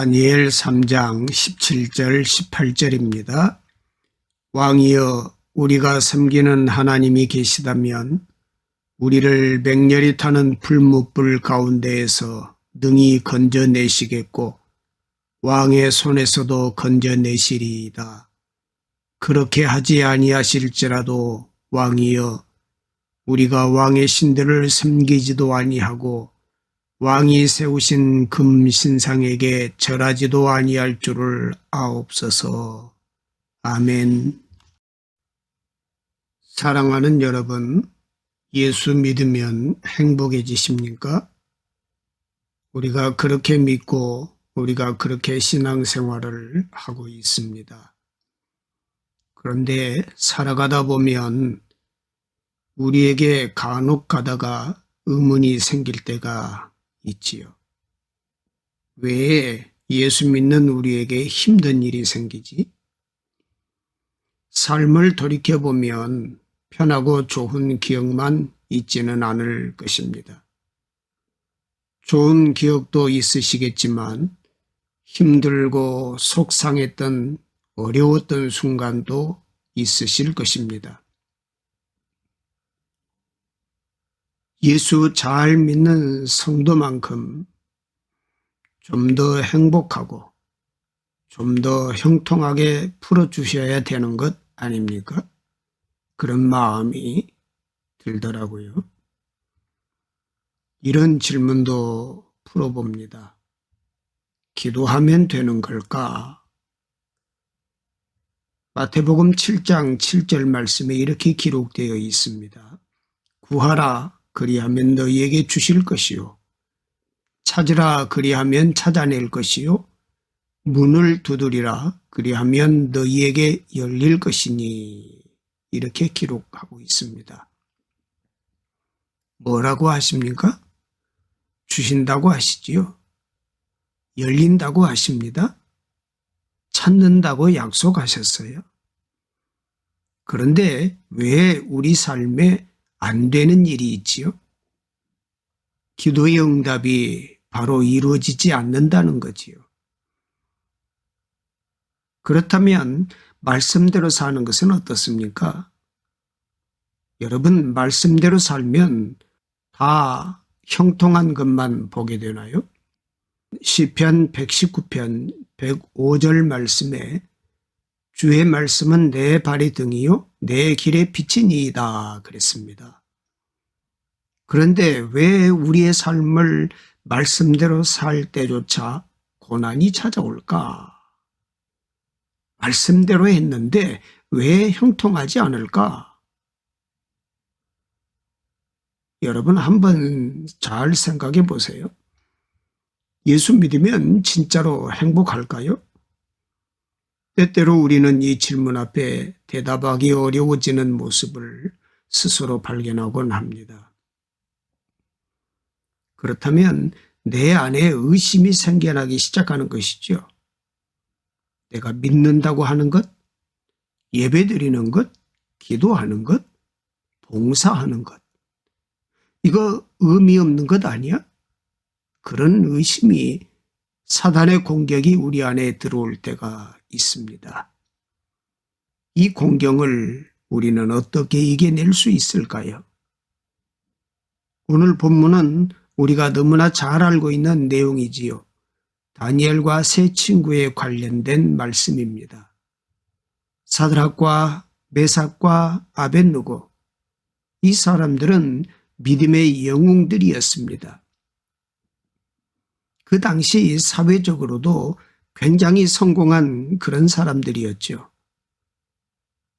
다니엘 3장 17절 18절입니다. 왕이여, 우리가 섬기는 하나님이 계시다면 우리를 맹렬히 타는 풀무불 가운데에서 능히 건져내시겠고 왕의 손에서도 건져내시리이다. 그렇게 하지 아니하실지라도 왕이여, 우리가 왕의 신들을 섬기지도 아니하고 왕이 세우신 금신상에게 절하지도 아니할 줄을 아옵소서. 아멘. 사랑하는 여러분, 예수 믿으면 행복해지십니까? 우리가 그렇게 믿고 우리가 그렇게 신앙생활을 하고 있습니다. 그런데 살아가다 보면 우리에게 간혹 가다가 의문이 생길 때가 있지요. 왜 예수 믿는 우리에게 힘든 일이 생기지? 삶을 돌이켜보면 편하고 좋은 기억만 있지는 않을 것입니다. 좋은 기억도 있으시겠지만 힘들고 속상했던 어려웠던 순간도 있으실 것입니다. 예수 잘 믿는 성도만큼 좀 더 행복하고 좀 더 형통하게 풀어주셔야 되는 것 아닙니까? 그런 마음이 들더라고요. 이런 질문도 풀어봅니다. 기도하면 되는 걸까? 마태복음 7장 7절 말씀에 이렇게 기록되어 있습니다. 구하라, 그리하면 너희에게 주실 것이요. 찾으라, 그리하면 찾아낼 것이요. 문을 두드리라, 그리하면 너희에게 열릴 것이니. 이렇게 기록하고 있습니다. 뭐라고 하십니까? 주신다고 하시지요. 열린다고 하십니다. 찾는다고 약속하셨어요. 그런데 왜 우리 삶에 안 되는 일이 있지요? 기도의 응답이 바로 이루어지지 않는다는 거지요. 그렇다면 말씀대로 사는 것은 어떻습니까? 여러분, 말씀대로 살면 다 형통한 것만 보게 되나요? 시편 119편 105절 말씀에 주의 말씀은 내 발의 등이요 내 길의 빛이니이다 그랬습니다. 그런데 왜 우리의 삶을 말씀대로 살 때조차 고난이 찾아올까? 말씀대로 했는데 왜 형통하지 않을까? 여러분 한번 잘 생각해 보세요. 예수 믿으면 진짜로 행복할까요? 때때로 우리는 이 질문 앞에 대답하기 어려워지는 모습을 스스로 발견하곤 합니다. 그렇다면 내 안에 의심이 생겨나기 시작하는 것이죠. 내가 믿는다고 하는 것, 예배드리는 것, 기도하는 것, 봉사하는 것, 이거 의미 없는 것 아니야? 그런 의심이 사단의 공격이 우리 안에 들어올 때가 있습니다. 이 공격을 우리는 어떻게 이겨낼 수 있을까요? 오늘 본문은 우리가 너무나 잘 알고 있는 내용이지요. 다니엘과 세 친구에 관련된 말씀입니다. 사드락과 메삭과 아벳느고, 이 사람들은 믿음의 영웅들이었습니다. 그 당시 사회적으로도 굉장히 성공한 그런 사람들이었죠.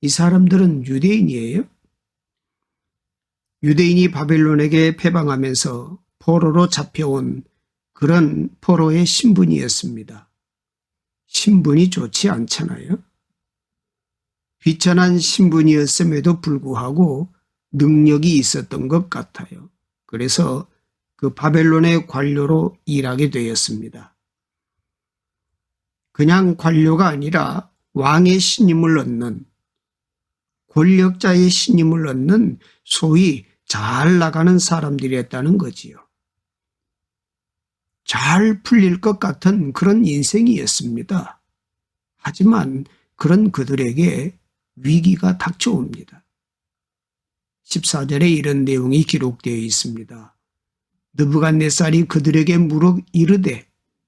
이 사람들은 유대인이에요. 유대인이 바벨론에게 패방하면서 포로로 잡혀온 그런 포로의 신분이었습니다. 신분이 좋지 않잖아요. 비천한 신분이었음에도 불구하고 능력이 있었던 것 같아요. 그래서 그 바벨론의 관료로 일하게 되었습니다. 그냥 관료가 아니라 왕의 신임을 얻는, 권력자의 신임을 얻는 소위 잘 나가는 사람들이었다는 거지요. 잘 풀릴 것 같은 그런 인생이었습니다. 하지만 그런 그들에게 위기가 닥쳐옵니다. 14절에 이런 내용이 기록되어 있습니다. 느부갓네살이 그들에게 물어 이르되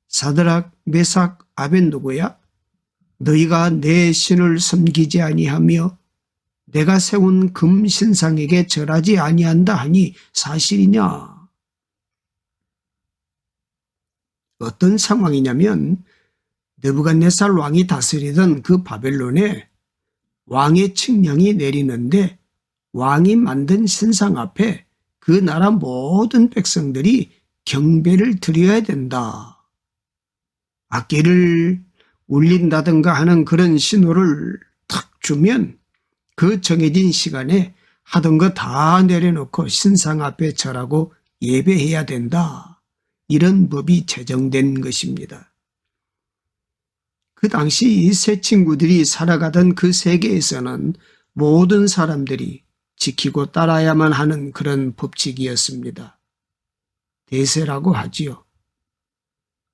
사드락, 메삭, 아벳노고야 너희가 내 신을 섬기지 아니하며 내가 세운 금 신상에게 절하지 아니한다 하니 사실이냐? 어떤 상황이냐면 느부갓네살 왕이 다스리던 그 바벨론에 왕의 칙령이 내리는데 왕이 만든 신상 앞에 그 나라 모든 백성들이 경배를 드려야 된다. 악기를 울린다든가 하는 그런 신호를 탁 주면 그 정해진 시간에 하던 거 다 내려놓고 신상 앞에 절하고 예배해야 된다. 이런 법이 제정된 것입니다. 그 당시 이 세 친구들이 살아가던 그 세계에서는 모든 사람들이 지키고 따라야만 하는 그런 법칙이었습니다. 대세라고 하지요.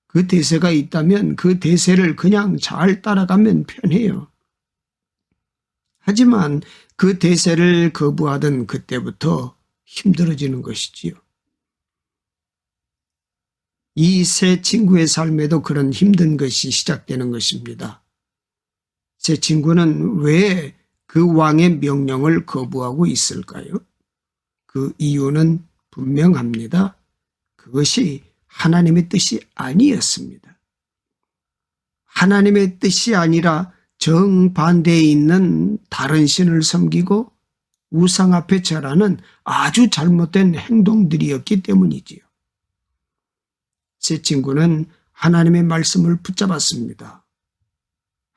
그 대세가 있다면 그 대세를 그냥 잘 따라가면 편해요. 하지만 그 대세를 거부하던 그때부터 힘들어지는 것이지요. 이 세 친구의 삶에도 그런 힘든 것이 시작되는 것입니다. 세 친구는 왜 그 왕의 명령을 거부하고 있을까요? 그 이유는 분명합니다. 그것이 하나님의 뜻이 아니었습니다. 하나님의 뜻이 아니라 정반대에 있는 다른 신을 섬기고 우상 앞에 절하는 아주 잘못된 행동들이었기 때문이지요. 세 친구는 하나님의 말씀을 붙잡았습니다.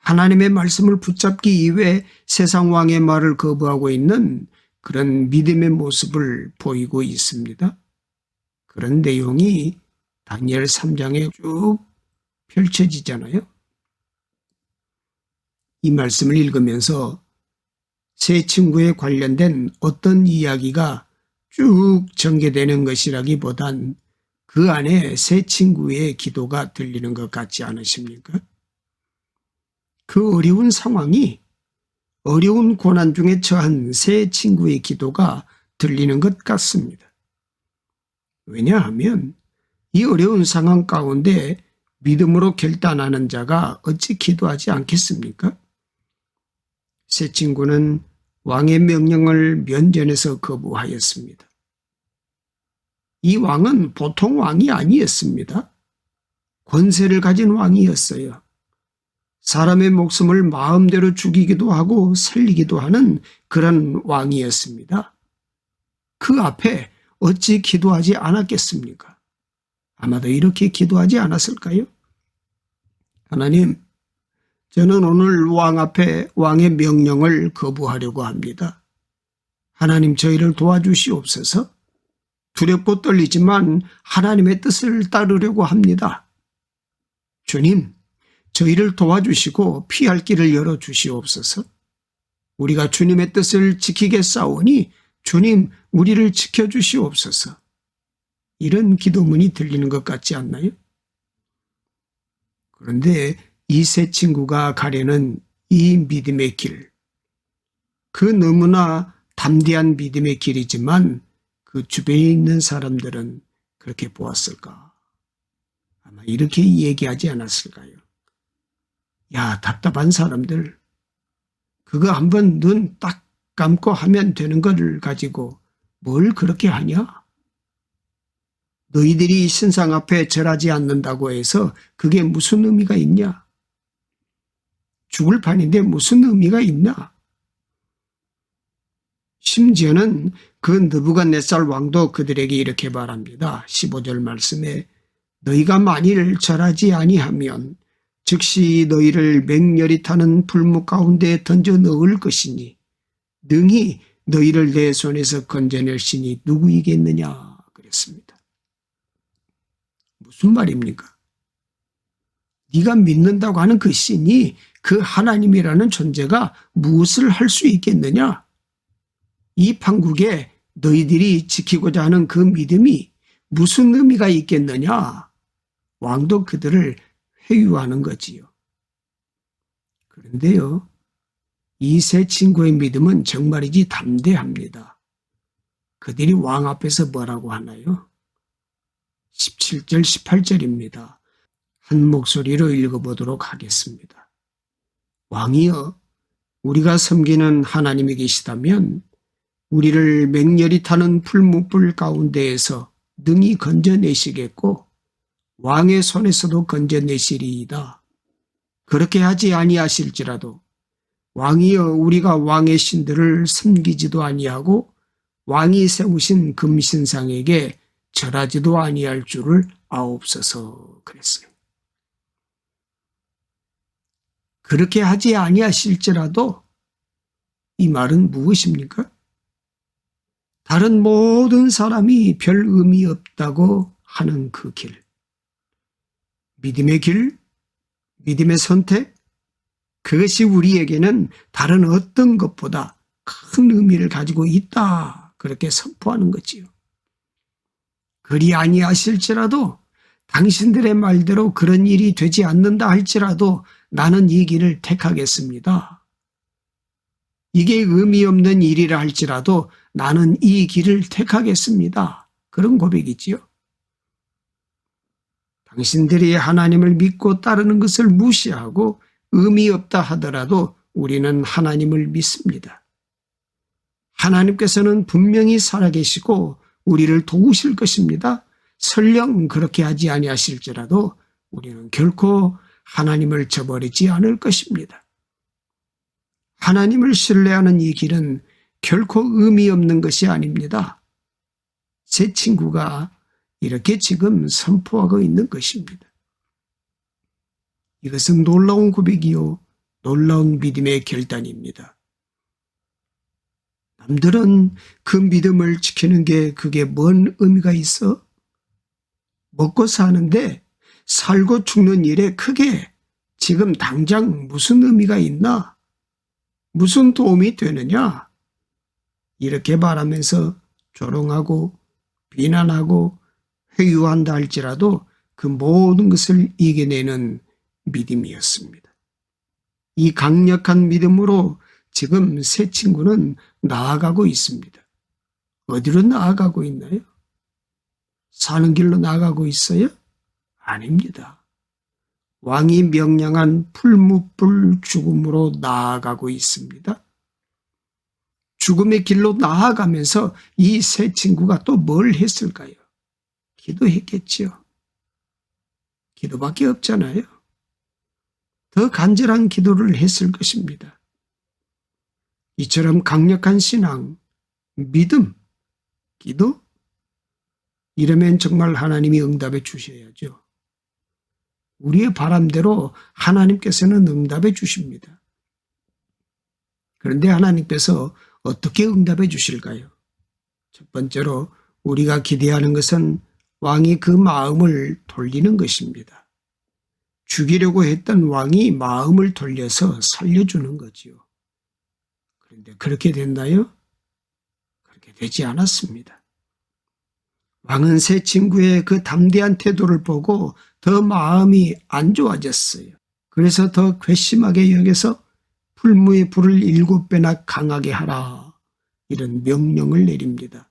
하나님의 말씀을 붙잡기 이외에 세상 왕의 말을 거부하고 있는 그런 믿음의 모습을 보이고 있습니다. 그런 내용이 다니엘 3장에 쭉 펼쳐지잖아요. 이 말씀을 읽으면서 세 친구에 관련된 어떤 이야기가 쭉 전개되는 것이라기보단 그 안에 세 친구의 기도가 들리는 것 같지 않으십니까? 그 어려운 상황이 어려운 고난 중에 처한 세 친구의 기도가 들리는 것 같습니다. 왜냐하면 이 어려운 상황 가운데 믿음으로 결단하는 자가 어찌 기도하지 않겠습니까? 세 친구는 왕의 명령을 면전에서 거부하였습니다. 이 왕은 보통 왕이 아니었습니다. 권세를 가진 왕이었어요. 사람의 목숨을 마음대로 죽이기도 하고 살리기도 하는 그런 왕이었습니다. 그 앞에 어찌 기도하지 않았겠습니까? 아마도 이렇게 기도하지 않았을까요? 하나님, 저는 오늘 왕 앞에 왕의 명령을 거부하려고 합니다. 하나님, 저희를 도와주시옵소서. 두렵고 떨리지만 하나님의 뜻을 따르려고 합니다. 주님, 저희를 도와주시고 피할 길을 열어주시옵소서. 우리가 주님의 뜻을 지키겠사오니 주님, 우리를 지켜주시옵소서. 이런 기도문이 들리는 것 같지 않나요? 그런데 이 세 친구가 가려는 이 믿음의 길, 그 너무나 담대한 믿음의 길이지만 그 주변에 있는 사람들은 그렇게 보았을까? 아마 이렇게 얘기하지 않았을까요? 야, 답답한 사람들, 그거 한번 눈 딱 감고 하면 되는 거를 가지고 뭘 그렇게 하냐? 너희들이 신상 앞에 절하지 않는다고 해서 그게 무슨 의미가 있냐? 죽을 판인데 무슨 의미가 있나? 심지어는 그 느부갓네살 왕도 그들에게 이렇게 말합니다. 15절 말씀에 너희가 만일 절하지 아니하면 즉시 너희를 맹렬히 타는 불목 가운데 던져 넣을 것이니 능히 너희를 내 손에서 건져낼 신이 누구이겠느냐 그랬습니다. 무슨 말입니까? 네가 믿는다고 하는 그 신이 그 하나님이라는 존재가 무엇을 할 수 있겠느냐? 이 판국에 너희들이 지키고자 하는 그 믿음이 무슨 의미가 있겠느냐? 왕도 그들을 회유하는 거지요. 그런데요, 이 세 친구의 믿음은 정말이지 담대합니다. 그들이 왕 앞에서 뭐라고 하나요? 17절, 18절입니다. 한 목소리로 읽어보도록 하겠습니다. 왕이여, 우리가 섬기는 하나님이 계시다면 우리를 맹렬히 타는 풀무불 가운데에서 능히 건져내시겠고 왕의 손에서도 건져내시리이다. 그렇게 하지 아니하실지라도 왕이여, 우리가 왕의 신들을 섬기지도 아니하고 왕이 세우신 금신상에게 절하지도 아니할 줄을 아옵소서 그랬어요. 그렇게 하지 아니하실지라도 이 말은 무엇입니까? 다른 모든 사람이 별 의미 없다고 하는 그 길. 믿음의 길, 믿음의 선택, 그것이 우리에게는 다른 어떤 것보다 큰 의미를 가지고 있다. 그렇게 선포하는 거지요. 그리 아니하실지라도 당신들의 말대로 그런 일이 되지 않는다 할지라도 나는 이 길을 택하겠습니다. 이게 의미 없는 일이라 할지라도 나는 이 길을 택하겠습니다. 그런 고백이지요. 당신들이 하나님을 믿고 따르는 것을 무시하고 의미 없다 하더라도 우리는 하나님을 믿습니다. 하나님께서는 분명히 살아계시고 우리를 도우실 것입니다. 설령 그렇게 하지 아니하실지라도 우리는 결코 하나님을 저버리지 않을 것입니다. 하나님을 신뢰하는 이 길은 결코 의미 없는 것이 아닙니다. 제 친구가 이렇게 지금 선포하고 있는 것입니다. 이것은 놀라운 고백이요, 놀라운 믿음의 결단입니다. 남들은 그 믿음을 지키는 게 그게 뭔 의미가 있어? 먹고 사는데 살고 죽는 일에 크게 지금 당장 무슨 의미가 있나? 무슨 도움이 되느냐? 이렇게 말하면서 조롱하고 비난하고 회유한다 할지라도 그 모든 것을 이겨내는 믿음이었습니다. 이 강력한 믿음으로 지금 세 친구는 나아가고 있습니다. 어디로 나아가고 있나요? 사는 길로 나아가고 있어요? 아닙니다. 왕이 명령한 풀무불 죽음으로 나아가고 있습니다. 죽음의 길로 나아가면서 이 세 친구가 또 뭘 했을까요? 기도했겠지요. 기도밖에 없잖아요. 더 간절한 기도를 했을 것입니다. 이처럼 강력한 신앙, 믿음, 기도? 이러면 정말 하나님이 응답해 주셔야죠. 우리의 바람대로 하나님께서는 응답해 주십니다. 그런데 하나님께서 어떻게 응답해 주실까요? 첫 번째로 우리가 기대하는 것은 왕이 그 마음을 돌리는 것입니다. 죽이려고 했던 왕이 마음을 돌려서 살려주는 거지요. 그런데 그렇게 됐나요? 그렇게 되지 않았습니다. 왕은 세 친구의 그 담대한 태도를 보고 더 마음이 안 좋아졌어요. 그래서 더 괘씸하게 여겨서 풀무의 불을 7배나 강하게 하라. 이런 명령을 내립니다.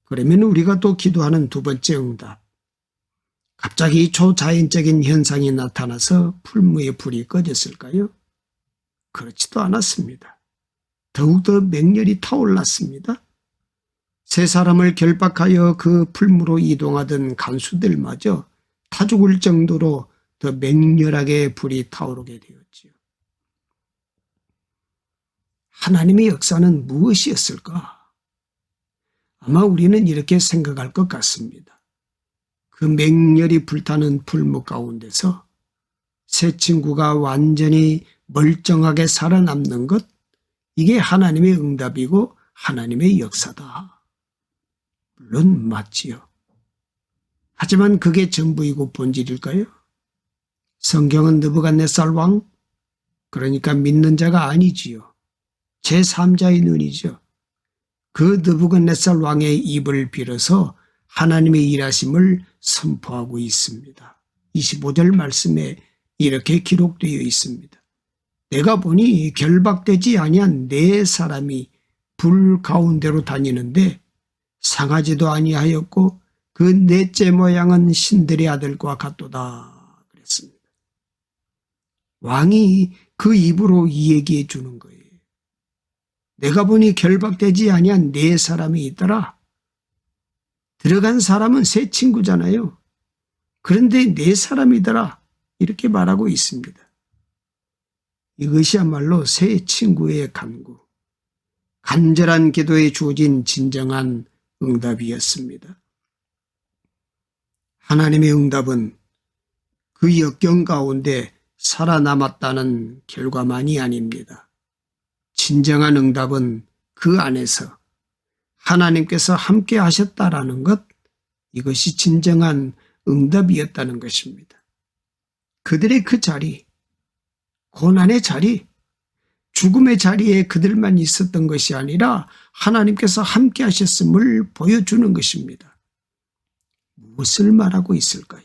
그러면 우리가 또 기도하는 두 번째 응답. 갑자기 초자연적인 현상이 나타나서 풀무의 불이 꺼졌을까요? 그렇지도 않았습니다. 더욱더 맹렬히 타올랐습니다. 세 사람을 결박하여 그 풀무로 이동하던 간수들마저 타 죽을 정도로 더 맹렬하게 불이 타오르게 되었지요. 하나님의 역사는 무엇이었을까? 아마 우리는 이렇게 생각할 것 같습니다. 그 맹렬히 불타는 풀무 가운데서 세 친구가 완전히 멀쩡하게 살아남는 것, 이게 하나님의 응답이고 하나님의 역사다. 물론 맞지요. 하지만 그게 전부이고 본질일까요? 성경은 느부갓네살 왕, 그러니까 믿는 자가 아니지요. 제3자의 눈이죠. 그 느부갓네살 왕의 입을 빌어서 하나님의 일하심을 선포하고 있습니다. 25절 말씀에 이렇게 기록되어 있습니다. 내가 보니 결박되지 아니한 네 사람이 불 가운데로 다니는데 상하지도 아니하였고 그 넷째 모양은 신들의 아들과 같도다 그랬습니다. 왕이 그 입으로 이 얘기해 주는 거예요. 내가 보니 결박되지 아니한 네 사람이 있더라. 들어간 사람은 세 친구잖아요. 그런데 네 사람이더라. 이렇게 말하고 있습니다. 이것이야말로 세 친구의 간구, 간절한 기도에 주어진 진정한 응답이었습니다. 하나님의 응답은 그 역경 가운데 살아남았다는 결과만이 아닙니다. 진정한 응답은 그 안에서 하나님께서 함께 하셨다라는 것, 이것이 진정한 응답이었다는 것입니다. 그들의 그 자리, 고난의 자리, 죽음의 자리에 그들만 있었던 것이 아니라 하나님께서 함께 하셨음을 보여주는 것입니다. 무엇을 말하고 있을까요?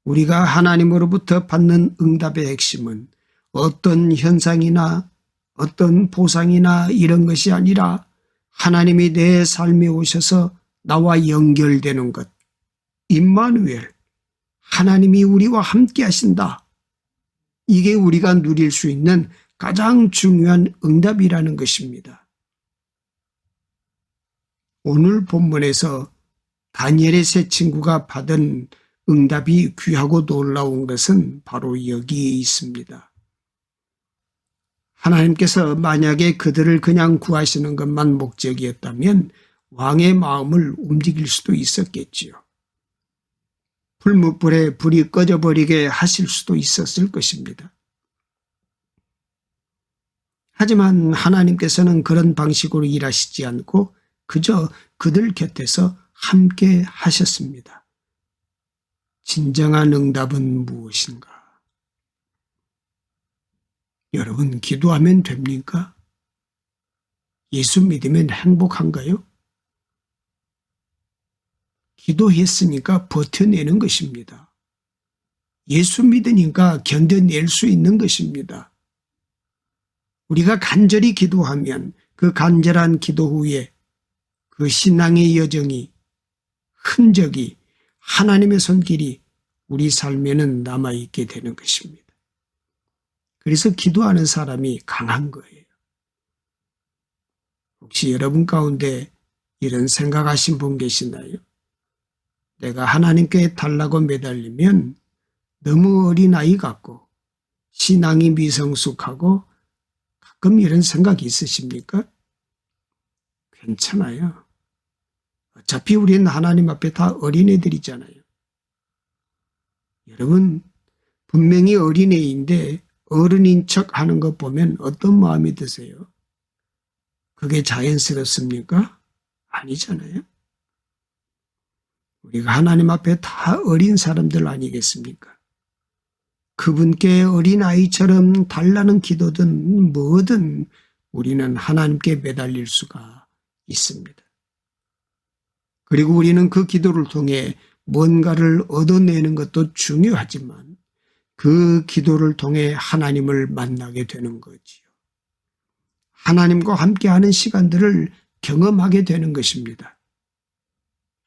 우리가 하나님으로부터 받는 응답의 핵심은 어떤 현상이나 어떤 보상이나 이런 것이 아니라 하나님이 내 삶에 오셔서 나와 연결되는 것, 임마누엘, 하나님이 우리와 함께 하신다. 이게 우리가 누릴 수 있는 가장 중요한 응답이라는 것입니다. 오늘 본문에서 다니엘의 세 친구가 받은 응답이 귀하고 놀라운 것은 바로 여기에 있습니다. 하나님께서 만약에 그들을 그냥 구하시는 것만 목적이었다면 왕의 마음을 움직일 수도 있었겠지요. 풀무불에 불이 꺼져버리게 하실 수도 있었을 것입니다. 하지만 하나님께서는 그런 방식으로 일하시지 않고 그저 그들 곁에서 함께 하셨습니다. 진정한 응답은 무엇인가? 여러분, 기도하면 됩니까? 예수 믿으면 행복한가요? 기도했으니까 버텨내는 것입니다. 예수 믿으니까 견뎌낼 수 있는 것입니다. 우리가 간절히 기도하면 그 간절한 기도 후에 그 신앙의 여정이, 흔적이, 하나님의 손길이 우리 삶에는 남아있게 되는 것입니다. 그래서 기도하는 사람이 강한 거예요. 혹시 여러분 가운데 이런 생각하신 분 계시나요? 내가 하나님께 달라고 매달리면 너무 어린아이 같고 신앙이 미성숙하고 가끔 이런 생각이 있으십니까? 괜찮아요. 어차피 우리는 하나님 앞에 다 어린애들이잖아요. 여러분, 분명히 어린애인데 어른인 척 하는 것 보면 어떤 마음이 드세요? 그게 자연스럽습니까? 아니잖아요. 우리가 하나님 앞에 다 어린 사람들 아니겠습니까? 그분께 어린아이처럼 달라는 기도든 뭐든 우리는 하나님께 매달릴 수가 있습니다. 그리고 우리는 그 기도를 통해 뭔가를 얻어내는 것도 중요하지만 그 기도를 통해 하나님을 만나게 되는 거지요. 하나님과 함께하는 시간들을 경험하게 되는 것입니다.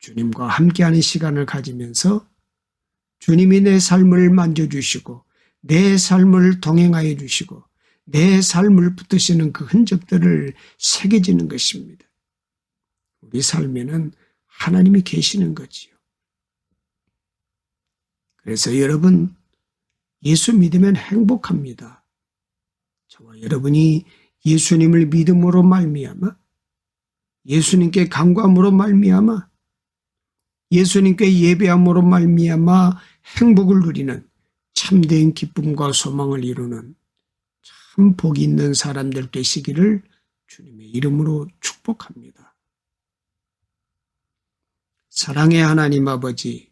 주님과 함께하는 시간을 가지면서 주님이 내 삶을 만져주시고 내 삶을 동행하여 주시고 내 삶을 붙드시는 그 흔적들을 새겨지는 것입니다. 우리 삶에는 하나님이 계시는 거지요. 그래서 여러분, 예수 믿으면 행복합니다. 저와 여러분이 예수님을 믿음으로 말미암아, 예수님께 간구함으로 말미암아, 예수님께 예배함으로 말미암아 행복을 누리는 참된 기쁨과 소망을 이루는 참 복이 있는 사람들 되시기를 주님의 이름으로 축복합니다. 사랑의 하나님 아버지,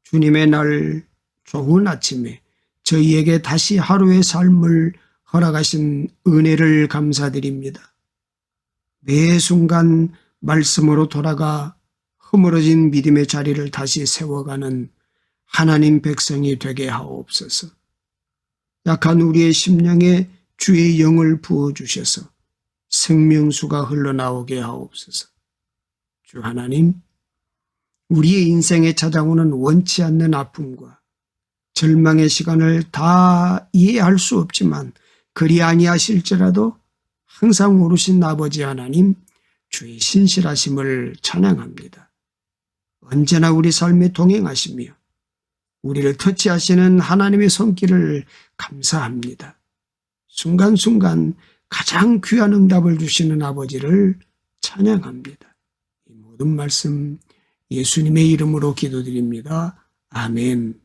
주님의 날 좋은 아침에 저희에게 다시 하루의 삶을 허락하신 은혜를 감사드립니다. 매 순간 말씀으로 돌아가 허물어진 믿음의 자리를 다시 세워가는 하나님 백성이 되게 하옵소서. 약한 우리의 심령에 주의 영을 부어주셔서 생명수가 흘러나오게 하옵소서. 주 하나님, 우리의 인생에 찾아오는 원치 않는 아픔과 절망의 시간을 다 이해할 수 없지만 그리 아니하실지라도 항상 오르신 아버지 하나님, 주의 신실하심을 찬양합니다. 언제나 우리 삶에 동행하시며 우리를 터치하시는 하나님의 손길을 감사합니다. 순간순간 가장 귀한 응답을 주시는 아버지를 찬양합니다. 이 모든 말씀 예수님의 이름으로 기도드립니다. 아멘.